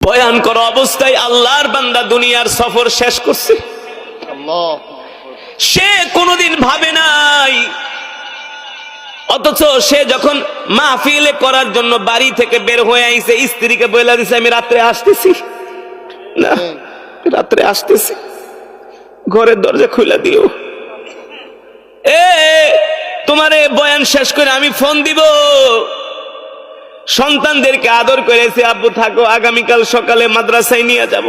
বয়ান করা অবস্থায় আল্লাহর বান্দা দুনিয়ার সফর শেষ করছে। সে কোনোদিন ভাবে নাই, অথচ সে যখন মাহফিলে করার জন্য বাড়ি থেকে বের হয়ে আইছে, স্ত্রীকে বলে দিছে আমি রাত্রে আসতেছি, না রাত্রে আসতেছি, ঘরের দরজা খুলে দিও, তোমারে বয়ান শেষ করে আমি ফোন দিব। সন্তানদেরকে আদর করেছে, আব্বু থাকো, আগামীকাল সকালে মাদ্রাসায় নিয়ে যাব।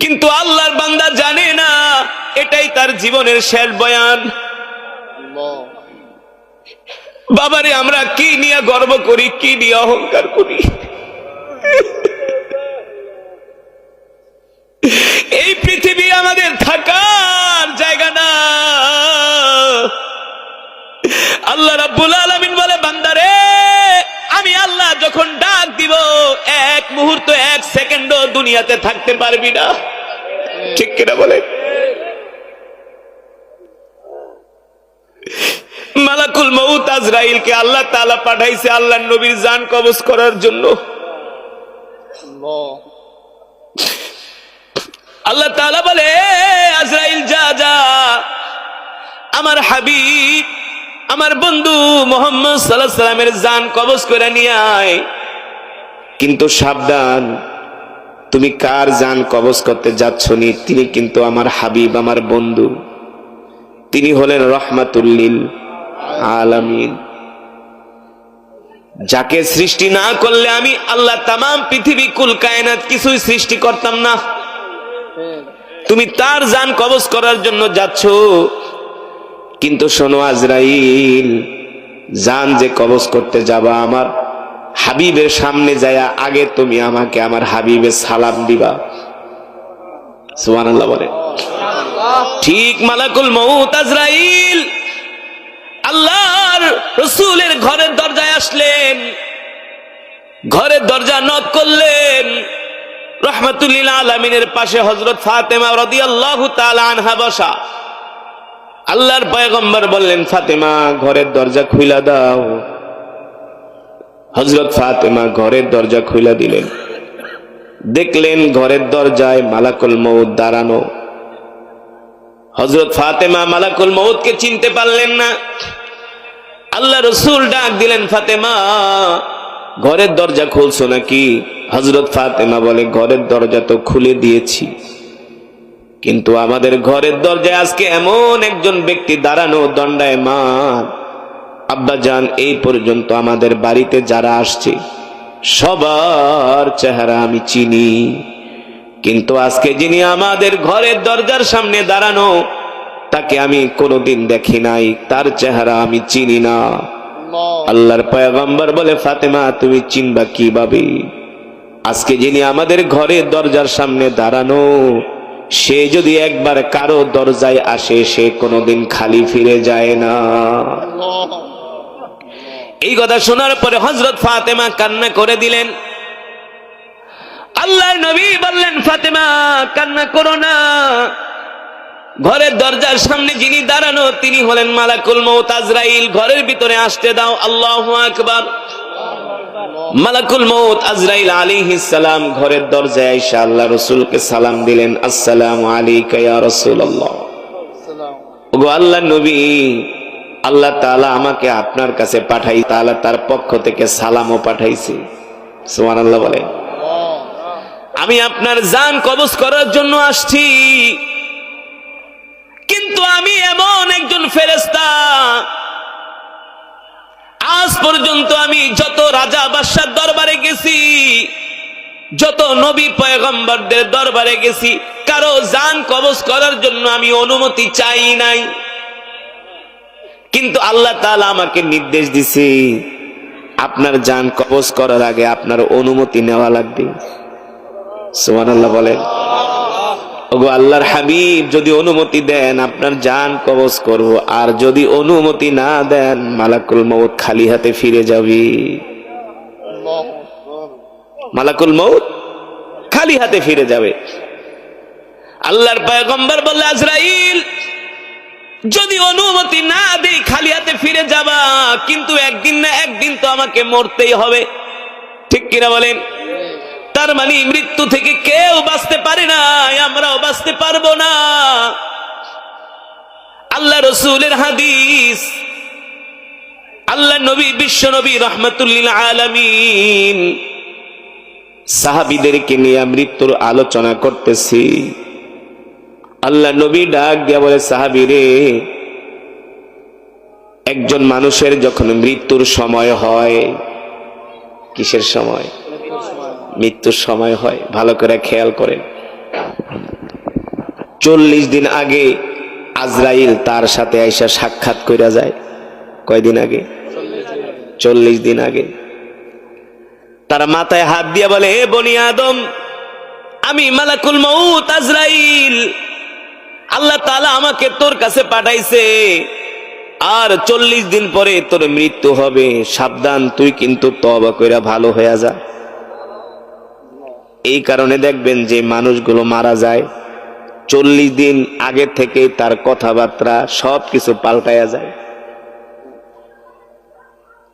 কিন্তু আল্লাহর বান্দা জানে না এটাই তার জীবনের শেষ বয়ান। বাবারে আমরা কি নিয়ে গর্ব করি, কি নিয়ে অহংকার করি। এই পৃথিবী আমাদের থাকার জায়গা না। আল্লাহ রাব্বুল আলামিন বলে, বান্দারে আমি আল্লাহ যখন ডাক দিব, এক মুহূর্ত এক সেকেন্ডও দুনিয়াতে থাকতে পারবি না। ঠিক কিনা বলে? মালাকুল মউত আজরাইলকে আল্লাহ তাআলা পাঠাইছে আল্লাহর নবীর জান কবজ করার জন্য। আল্লাহ তাআলা বলে, আজরাইল যা যা, আমার হাবিব আমার বন্ধু মুহাম্মদ সাল্লাল্লাহু আলাইহি সাল্লামের জান কবজ করে নিয়ে আয়। কিন্তু সাবধান, তুমি কার জান কবজ করতে যাচ্ছ নি, তিনি কিন্তু আমার হাবিব, আমার বন্ধু, তিনি হলেন রহমাতুল লিল আলামিন। যাকে সৃষ্টি না করলে আমি আল্লাহ তামাম পৃথিবী কুল কায়নাত কিছুই সৃষ্টি করতাম না। তুমি তার জান কবজ করার জন্য যাচ্ছ। কিন্তু শোনো আজরাইল, জান যে কবজ করতে যাবা আমার হাবিবের সামনে যায়া আগে তুমি আমাকে আমার হাবিবের সালাম দিবা। সুবহানাল্লাহ বলে। ঠিক মালাকুল মউত আজরাইল আল্লাহর রাসূলের ঘরের দরজায় আসলেন, ঘরের দরজা নক করলেন। রহমাতুল লিল আলামিনের পাশে হযরত ফাতেমা রাদিয়াল্লাহু তাআলা আনহা বসা। আল্লাহর পয়গম্বর বললেন, ফাতেমা ঘরের দরজা খুইলা দাও। হযরত ফাতেমা ঘরের দরজা খুইলা দিলেন। দেখলেন ঘরের দরজায় মালাকুল মউত দাঁড়ানো। হযরত ফাতেমা মালাকুল মউতকে চিনতে পারলেন না। আল্লাহ রাসূল ডাক দিলেন, ফাতেমা ঘরের দরজা খুলছো নাকি? হযরত ফাতেমা বলে, ঘরের দরজা তো খুলে দিয়েছি, কিন্তু আমাদের ঘরের দরজায় আজকে এমন একজন ব্যক্তি দাঁড়ানো দণ্ডায়মান। আব্বাজান, এই পর্যন্ত আমাদের বাড়িতে যারা আসছে সবার চেহারা আমি চিনি, কিন্তু আজকে যিনি আমাদের ঘরের দরজার সামনে দাঁড়ানো তাকে আমি কোনোদিন দেখি নাই, তার চেহারা আমি চিনি না। আল্লাহর পয়গম্বর বলে, ফাতেমা তুমি চিনবা কিভাবে? আজকে যিনি আমাদের ঘরের দরজার সামনে দাঁড়ানো, সে যদি একবার কারো দরজায় আসে সে কোনোদিন খালি ফিরে যায় না। এই কথা শোনার পরে হযরত ফাতেমা কান্না করে দিলেন। আল্লাহর নবী বললেন, ফাতেমা কান্না করো না, ঘরের দরজার সামনে যিনি দাঁড়ানো তিনি হলেন মালাকুল মউত আজরাইল, ঘরের ভিতরে আসতে দাও। আল্লাহু আকবার। মালাকুল মউত আজরাইল আলাইহিস সালাম ঘরের দরজায় এসে আল্লাহ রাসূলকে সালাম দিলেন, আসসালামু আলাইকা ইয়া রাসূলুল্লাহ। ওগো আল্লাহর নবী, আল্লাহ তাআলা আমাকে আপনার কাছে পাঠাই, তাআলা তার পক্ষ থেকে সালামও পাঠাইছে। সুবহানাল্লাহ বলে। আমি আপনার জান কবজ করার জন্য আসছি, কিন্তু আমি এমন একজন ফেরেশতা, আজ পর্যন্ত আমি যত রাজা বাদশার দরবারে গেছি, যত নবী পয়গম্বরদের দরবারে গেছি, কারো জান কবজ করার জন্য আমি অনুমতি চাই নাই। কিন্তু আল্লাহ তাআলা আমাকে নির্দেশ দিছে, আপনার জান কবজ করার আগে আপনার অনুমতি নেওয়া লাগবে। সুবহানাল্লাহ বলেন। ওগো আল্লাহর হাবিব, যদি অনুমতি দেন আপনার জান কবজ করব, আর যদি অনুমতি না দেন মালাকুল মউত খালি হাতে ফিরে যাবে। মালাকুল মউত খালি হাতে ফিরে যাবে। আল্লাহর পয়গম্বর বললেন, আজরাইল যদি অনুমতি না দেই খালি হাতে ফিরে যাবা, কিন্তু একদিন না একদিন তো আমাকে মরতেই হবে, ঠিক কিনা বলেন? তার মানে মৃত্যু থেকে কেউ বাঁচতে পারে না, আমরাও বাঁচতে পারবো না। আল্লাহ রসুলের হাদিস, আল্লাহ নবী বিশ্ব নবী রাহমাতুল লিল আলামিন সাহাবীদেরকে নিয়ে মৃত্যুর আলোচনা করতেছি। আল্লাহ নবী ডাক দিয়া বলে, সাহাবীরে, একজন মানুষের যখন মৃত্যুর সময় হয়, কিসের সময়? মৃত্যুর সময় হয়, ভালো করে খেয়াল করেন। 40 দিন আগে আজরাইল তার সাথে আইসা সাক্ষাৎ কইরা যায়। কয়দিন আগে? 40 দিন আগে। তার মাথায় হাত দিয়া বলে, হে বনি আদম, আমি মালাকুল মউত আজরাইল, আল্লাহ তাআলা আমাকে তোর কাছে পাঠাইছে, আর 40 দিন পরে তোর মৃত্যু হবে, সাবধান, তুই কিন্তু তওবা কইরা ভালো হয়ে যা। এই কারণে দেখবেন যে মানুষগুলো মারা যায় 40 দিন আগে থেকে তার কথাবার্তা সবকিছু পাল্টায়া যায়।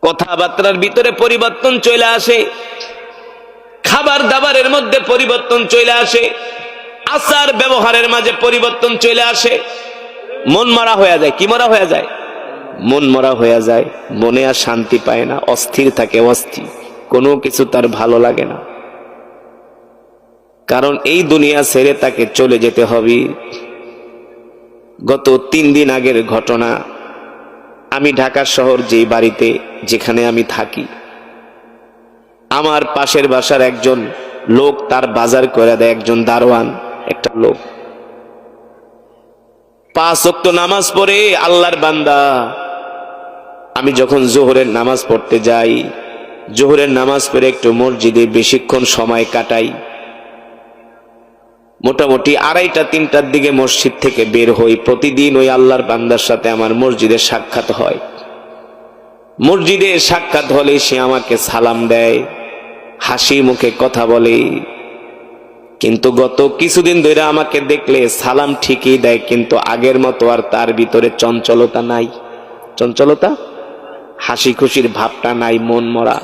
কথাবার্তার ভিতরে পরিবর্তন চলে আসে, খাবার দাবারের মধ্যে পরিবর্তন চলে আসে, আচার ব্যবহারের মাঝে পরিবর্তন চলে আসে, মন মরা হয়ে যায়। কি মরা হয়ে যায়? মন মরা হয়ে যায়, মনে আর শান্তি পায় না, অস্থির থাকে, অস্থির, কোনো কিছু তার ভালো লাগে না। কারণ এই দুনিয়া ছেড়ে তাকে চলে যেতে হবে। গত 3 দিন আগের ঘটনা, আমি ঢাকা শহর যেই বাড়িতে যেখানে আমি থাকি, আমার পাশের বাসার একজন লোক তার বাজার করে দেয়, একজন দারোয়ান, একটা লোক 5 ওয়াক্ত নামাজ পড়ে আল্লাহর বান্দা। আমি যখন জোহরের নামাজ পড়তে যাই, জোহরের নামাজ পড়ে একটু মসজিদে বেশিক্ষণ সময় কাটাই, মোটামুটি 2:30-3টার দিকে মসজিদ থেকে বের হই। প্রতিদিন ওই আল্লাহর বান্দার সাথে আমার মসজিদে সাক্ষাৎ হয়। মসজিদে সাক্ষাৎ হলে সে আমাকে সালাম দেয়, হাসি মুখে কথা বলে। কিন্তু গত কিছুদিন ধরে আমাকে দেখলে সালাম ঠিকই দেয়, কিন্তু আগের মতো আর তার ভিতরে চঞ্চলতা নাই। চঞ্চলতা, হাসি খুশির ভাবটা নাই, মন মরা।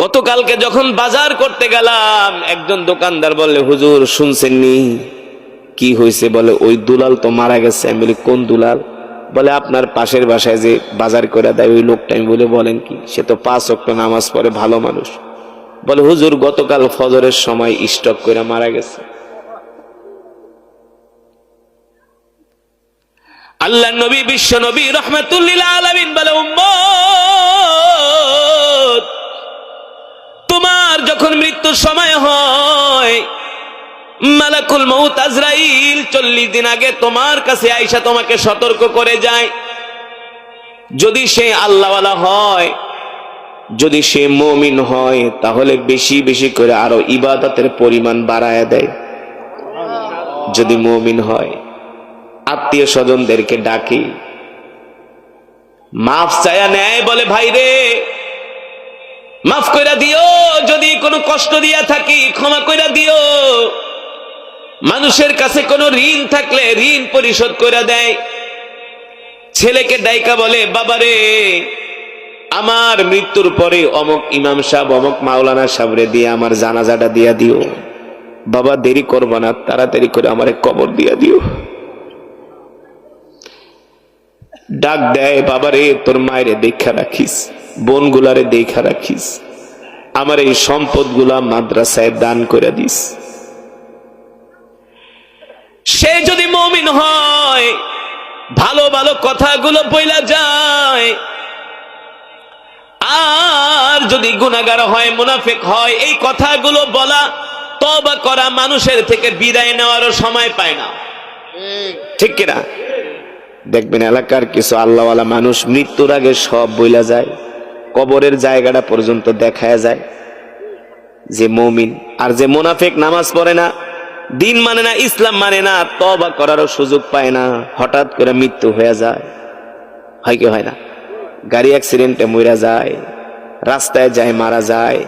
গতকালকে যখন বাজার করতে গেলাম, একজন দোকানদার বললে, হুজুর শুনছেননি? কি হয়েছে? বলে, ওই দুলাল তো মারা গেছে। আমি বলি, কোন দুলাল? বলে, আপনার পাশের বাসায় যে বাজার করে দেয় ওই লোকটা। আমি বলে, বলেন কি? সে তো 5 ওয়াক্ত নামাজ পড়ে, ভালো মানুষ। বলে, হুজুর গতকাল ফজরের সময় স্ট্রোক করে মারা গেছে। আল্লাহ নবী বিশ্ব নবী রাহমাতুল লিল আলামিন বলে, উম্মত, তোমার যখন মৃত্যুর সময় হয়, মালাকুল মউত আজরাইল 40 দিন আগে তোমার কাছে আইসা তোমাকে সতর্ক করে যায়। যদি সে আল্লাহওয়ালা হয়, যদি সে মুমিন হয়, তাহলে বেশি বেশি করে আরো ইবাদতের পরিমাণ বাড়ায় দেয়। যদি মুমিন হয়, আত্মীয় স্বজনদেরকে ডাকে, মাফ চায়া নেয়, বলে, ভাই রে মাফ কইরা দিও, যদি কোনো কষ্ট দিয়া থাকি ক্ষমা কইরা দিও। মানুষের কাছে কোনো ঋণ থাকলে ঋণ পরিশোধ কইরা দেয়। ছেলেকে ডাইকা বলে, বাবারে আমার মৃত্যুর পরে অমুক ইমাম সাহেব, অমুক মাওলানা সাহেবরে দিয়ে আমার জানাজাটা দিয়া দিও। বাবা দেরি করবা না, তাড়াতাড়ি করে আমারে কবর দিয়া দিও। ডাক দেয়, বাবারে তোর মায়েরে দেখা রাখিস, বোনগুলারে দেখা রাখিস, আমার এই সম্পদগুলা মাদ্রাসায় দান করে দিস। সে যদি মুমিন হয়, ভালো ভালো কথাগুলো বইলা যায়। আর যদি গুনাহগার হয়, মুনাফিক হয়, এই কথাগুলো বলা, তওবা করা, মানুষের থেকে বিদায় নেওয়ারও সময় পায় না, ঠিক কিনা? দেখবেন এলাকার কিছু আল্লাহওয়ালা মানুষ মৃত্যুর আগে সব বইলা যায়, কবরের জায়গাটা পর্যন্ত দেখায় যায় যে মুমিন। আর যে মুনাফিক, নামাজ পড়ে না, দিন মানে না, ইসলাম মানে না, তওবা করারও সুযোগ পায় না, হঠাৎ করে মৃত্যু হয়ে যায়। হয় কি হয় না? গাড়ি অ্যাক্সিডেন্টে মরে যায়, রাস্তায় যায় মারা যায়,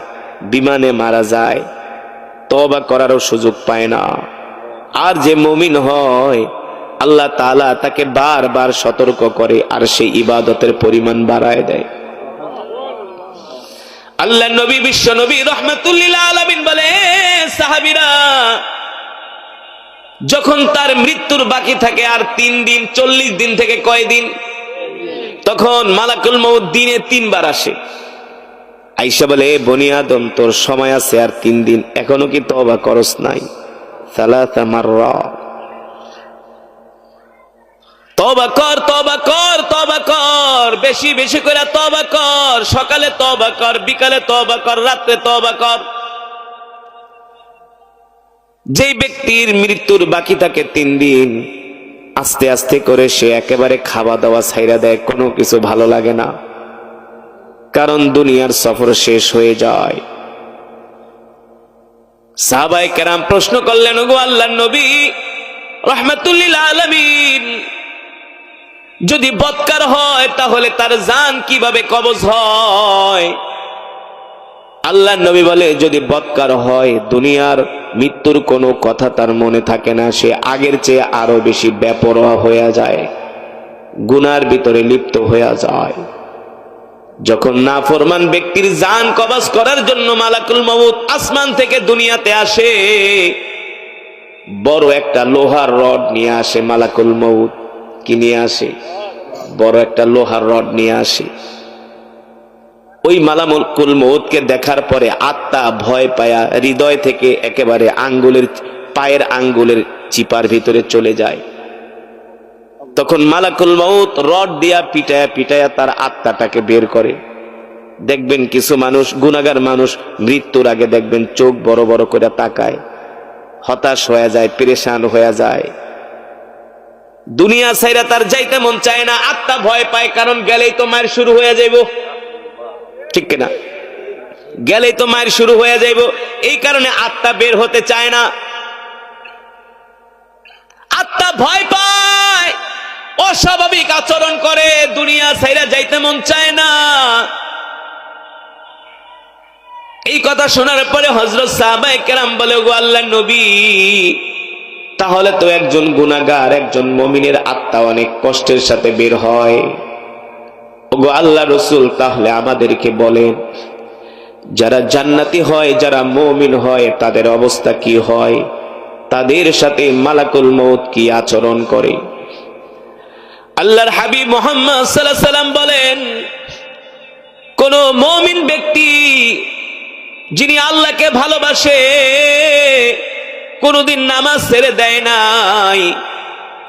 বিমানে মারা যায়, তওবা করারও সুযোগ পায় না। আর যে মুমিন হয় আল্লাহ তাআলা তাকে বারবার সতর্ক করে আর সেই ইবাদতের পরিমাণ বাড়ায় দেয়। আল্লাহ নবী বিশ্ব নবী রাহমাতুল লিল আলামিন বলে, সাহাবীরা যখন তার মৃত্যুর বাকি থাকে আর 3 দিন, 40 দিন থেকে কয় দিন, তখন মালাকুল মউত দিনে 3 বার আসে। আয়েশা বলে, বনি আদম তোর সময় আছে আর 3 দিন, এখনো কি তওবা করস নাই? সালাসা মাররা, তওবা কর, তওবা কর, তওবা কর, বেশি বেশি করে তওবা কর, সকালে তওবা কর, বিকালে তওবা কর, রাতে তওবা কর। যেই ব্যক্তির মৃত্যুর বাকি থাকে 3 দিন, আস্তে আস্তে করে সে একেবারে খাওয়া দাওয়া ছাইরা দেয়, কোনো কিছু ভালো লাগে না, কারণ দুনিয়ার সফর শেষ হয়ে যায়। সাহাবায়ে কেরাম প্রশ্ন করলেন, ওগো আল্লাহর নবী রাহমাতুল লিল আলামিন, যদি বদকার হয় তাহলে তার জান কিভাবে কবজ হয়? আল্লাহর নবী বলে, যদি বদকার হয় দুনিয়ার মৃত্যুর কোনো কথা তার মনে থাকে না, সে আগের চেয়ে আরো বেশি বেপরোয়া হয়ে যায়, গুনার ভিতরে লিপ্ত হয়ে যায়। যখন নাফরমান ব্যক্তির জান কবজ করার জন্য মালাকুল মউত আসমান থেকে দুনিয়াতে আসে, বড় একটা লোহার রড নিয়ে আসে মালাকুল মউত। কি নিয়ে আসে? বড় একটা লোহার রড নিয়ে আসে। ওই মালাকুল মউতকে দেখার পরে আত্মা ভয় পায়া হৃদয় থেকে একেবারে পায়ের আঙ্গুলের চিপার ভিতরে চলে যায়। তখন মালাকুল মউত রড দিয়া পিটায়া পিটায়া তার আত্মাটাকে বের করে। দেখবেন কিছু মানুষ, গুনাহগার মানুষ, মৃত্যুর আগে দেখবেন চোখ বড় বড় করে তাকায়, হতাশ হয়ে যায়, পেরেশান হয়ে যায়, দুনিয়া ছাইরা তার যাইতে মন চায় না, আত্মা ভয় পায়, কারণ গেলেই তো মায়ের শুরু হয়ে যাইব, ঠিক কিনা? গেলেই তো মায়ের শুরু হয়ে যাইব, এই কারণে আত্মা বের হতে চায় না, আত্মা ভয় পায়, অস্বাভাবিক আচরণ করে, দুনিয়া ছাইরা যাইতে মন চায় না। এই কথা শোনার পরে হযরত সাহাবায়ে কেরাম বলে, ওগো আল্লাহর নবী, তাহলে তো একজন গুনাহগার, একজন মুমিনের আত্মা অনেক কষ্টের সাথে বের হয়। ওগো আল্লাহর রাসূল, তাহলে আমাদেরকে বলেন, যারা জান্নাতি হয়, যারা মুমিন হয়, তাদের অবস্থা কি হয়? তাদের সাথে মালাকুল মউত কি আচরণ করে? আল্লাহর হাবিব মুহাম্মদ সাল্লাল্লাহু আলাইহি সাল্লাম বলেন, কোন মুমিন ব্যক্তি যিনি আল্লাহকে ভালোবাসে, কোনদিন নামাজ ছেড়ে দেয় নাই,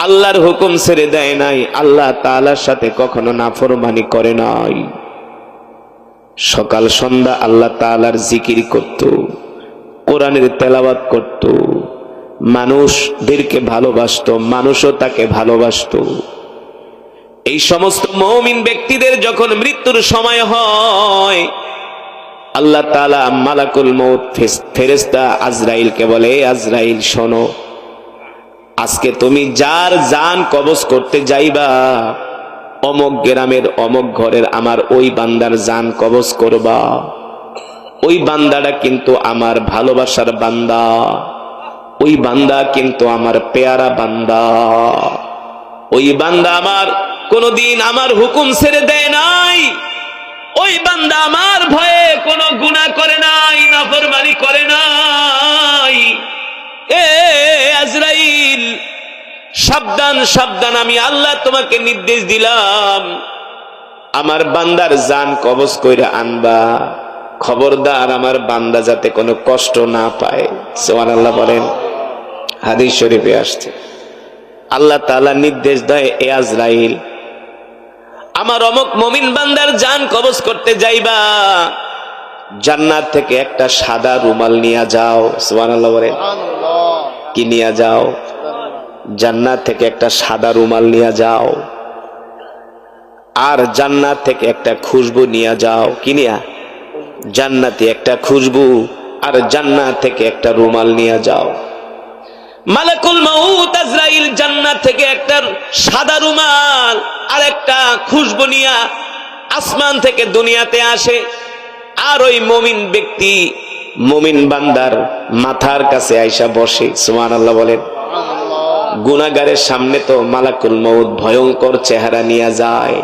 আল্লাহর হুকুম ছেড়ে দেয় নাই, আল্লাহ তাআলার সাথে কখনো নাফরমানি করে নাই, সকাল সন্ধ্যা আল্লাহ তাআলার জিকির করত, কোরআনের তেলাওয়াত করত, মানুষদেরকে ভালোবাসতো, মানুষও তাকে ভালোবাসতো। এই সমস্ত মুমিন ব্যক্তিদের যখন মৃত্যুর সময় হয়, আল্লাহ তাআলা মালাকুল মউত ফেরেশতা আজরাইলকে বলে, আজরাইল শোনো, আজকে তুমি যার জান কবজ করতে যাইবা, অমুক গ্রামের অমুক ঘরের আমার ওই বান্দার জান কবজ করবা। ওই বান্দাটা কিন্তু আমার ভালোবাসার বান্দা, ওই বান্দা কিন্তু আমার পেয়ারা বান্দা, ওই বান্দা আমার কোনদিন আমার হুকুম ছেড়ে দেয় নাই, ওই বান্দা আমার ভয়ে কোনো গুনাহ করে নাই, নাফরমানি করে নাই। এ আজরাইল, সাবধান সাবধান, আমি আল্লাহ তোমাকে নির্দেশ দিলাম, আমার বান্দার জান কবজ কইরা আনবা, খবরদার আমার বান্দা যাতে কোনো কষ্ট না পায়। সুবহানাল্লাহ বলেন। হাদিস শরীফে আসছে, আল্লাহ তাআলা নির্দেশ দেয়, এ আজরাইল, আমার অমুক মুমিন বান্দার জান কবজ করতে যাইবা, জান্নাত থেকে একটা সাদা রুমাল নিয়ে যাও। সুবহানাল্লাহ বলেন। কি নিয়ে যাও? জান্নাত থেকে একটা সাদা রুমাল নিয়ে যাও, আর জান্নাত থেকে একটা খুশবু নিয়ে যাও। কি নিয়া? জান্নাতি একটা খুশবু, আর জান্নাত থেকে একটা রুমাল নিয়ে যাও। মালাকুল মউত আজরাইল জান্নাত থেকে একটা সাদা রুমাল আর একটা খুশবু নিয়া আসমান থেকে দুনিয়াতে আসে, আর ওই মুমিন ব্যক্তি, মুমিন বান্দার মাথার কাছে আইসা বসে। সুবহানাল্লাহ বলেন। গুনাহগারের সামনে তো মালাকুল মউত ভয়ঙ্কর চেহারা নিয়ে যায়।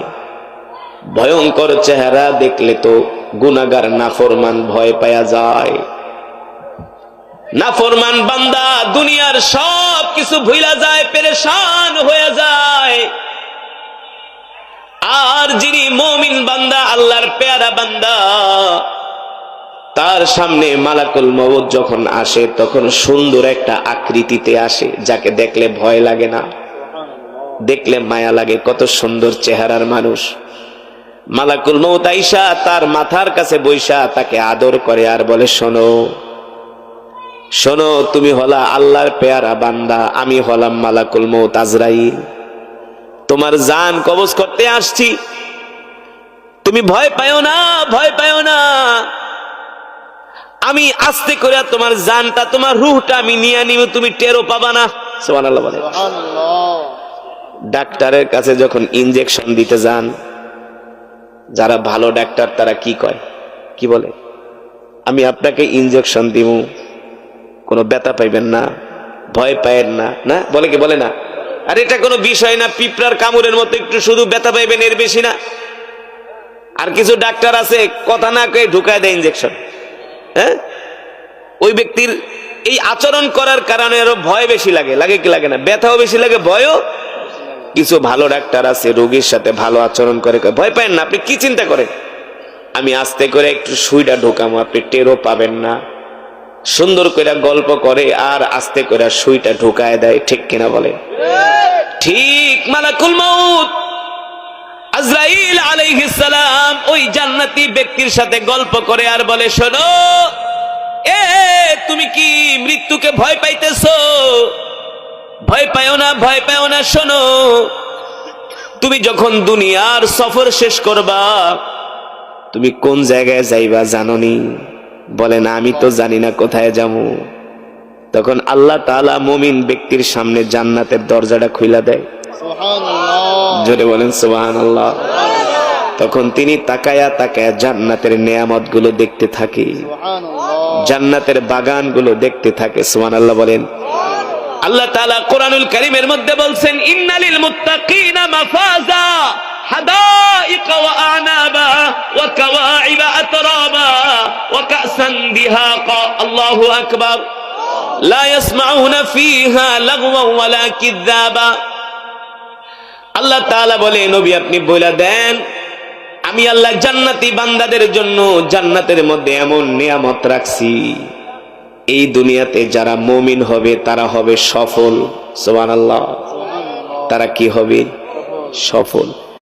ভয়ঙ্কর চেহারা দেখলে তো গুনাহগার নাফরমান ভয় পায়া যায়। নাফরমান বান্দা দুনিয়ার সব কিছু ভুলা যায়, পেরেশান হয়ে যায়। আর যিনি মুমিন বান্দা, আল্লাহর পেয়ারা বান্দা, তার সামনে মালাকুল মউত যখন আসে তখন সুন্দর একটা আকৃতিতে আসে, যাকে দেখলে ভয় লাগে না, দেখলে মায়া লাগে। কত সুন্দর চেহারার মানুষ। মালাকুল মউত আইসা তার মাথার কাছে বৈশা তাকে আদর করে আর বলে, শোনো শোনো, তুমি হলা আল্লাহর পেয়ারা বান্দা, আমি হলাম মালাকুল মউত আজরাইল, তোমার জান কবজ করতে আসছি। তুমি ভয় পাও না, ভয় পাও না। আমি আস্তে করে তোমার জানটা, তোমার রূহটা আমি নিয়ে নিব, তুমি টেরও পাবা না। সুবহানাল্লাহ বলে। ডাক্তারের কাছে যখন ইনজেকশন দিতে যান, যারা ভালো ডাক্তার তারা কি কয়, কি বলে, আমি আপনাকে ইনজেকশন দিব, কোনো ব্যথা পাইবেন না, ভয় পায়েন না, না বলে কি বলে না? আর এটা কোনো বিষয় না, পিঁপড়ার কামড়ের মতো একটু শুধু ব্যথা পাইবেন, এর বেশি না। আর কিছু ডাক্তার আছে কথা না কয়ে ঢুকায় দেয় ইনজেকশন। হ্যাঁ, ওই ব্যক্তির এই আচরণ করার কারণে আরো ভয় বেশি লাগে, লাগে কি লাগে না? ব্যথাও বেশি লাগে, ভয়ও। কিছু ভালো ডাক্তার আছে রোগীর সাথে ভালো আচরণ করে, ভয় পাবেন না, আপনি কি চিন্তা করেন, আমি আস্তে করে একটু সুইটা ঢোকামো, আপনি টেরও পাবেন না। সুন্দর করে গল্প করে আর আস্তে করে সুইটা ঢুকায় দেয়, ঠিক কিনা বলে? ঠিক। মালাকুল মউত আজরাইল আলাইহিস সালাম ওই জান্নাতি ব্যক্তির সাথে গল্প করে আর বলে, শোনো, তুমি কি মৃত্যুকে ভয় পাইতেছো? ভয় পাও না, ভয় পাও না। শোনো, তুমি যখন দুনিয়ার সফর শেষ করবা, তুমি কোন জায়গায় যাইবা জানোনি? বলে না, আমি তো জানি না কোথায় যাবো। তখন আল্লাহ তাআলা মুমিন ব্যক্তির সামনে জান্নাতের দরজাটা খুলে দেয়। সুবহানাল্লাহ, জোরে বলেন সুবহানাল্লাহ। তখন তিনি তাকায়া তাকায়া জান্নাতের নেয়ামত গুলো দেখতে থাকে, জান্নাতের বাগান গুলো দেখতে থাকে। সুবহানাল্লাহ বলেন। আল্লাহ তাআলা কোরআনুল কারীমের মধ্যে বলছেন, ইন্নালিল মুত্তাকিনা মাফাজা হাদাইকা ওয়া আনাবা ওয়া কাওয়াইবা আতরাবা ওয়া কাসান দিহাকা। আল্লাহু আকবার। লা ইয়াসমাউনা ফিহা লাগওয়া ওয়ালা কিযাবা। আল্লাহ তাআলা বলে, নবী আপনি বলে দেন, আমি আল্লাহ জান্নাতি বান্দাদের জন্য জান্নাতের মধ্যে এমন নিয়ামত রাখছি, এই দুনিয়াতে যারা মুমিন হবে তারা হবে সফল। সুবহানাল্লাহ। তারা কি হবে? সফল।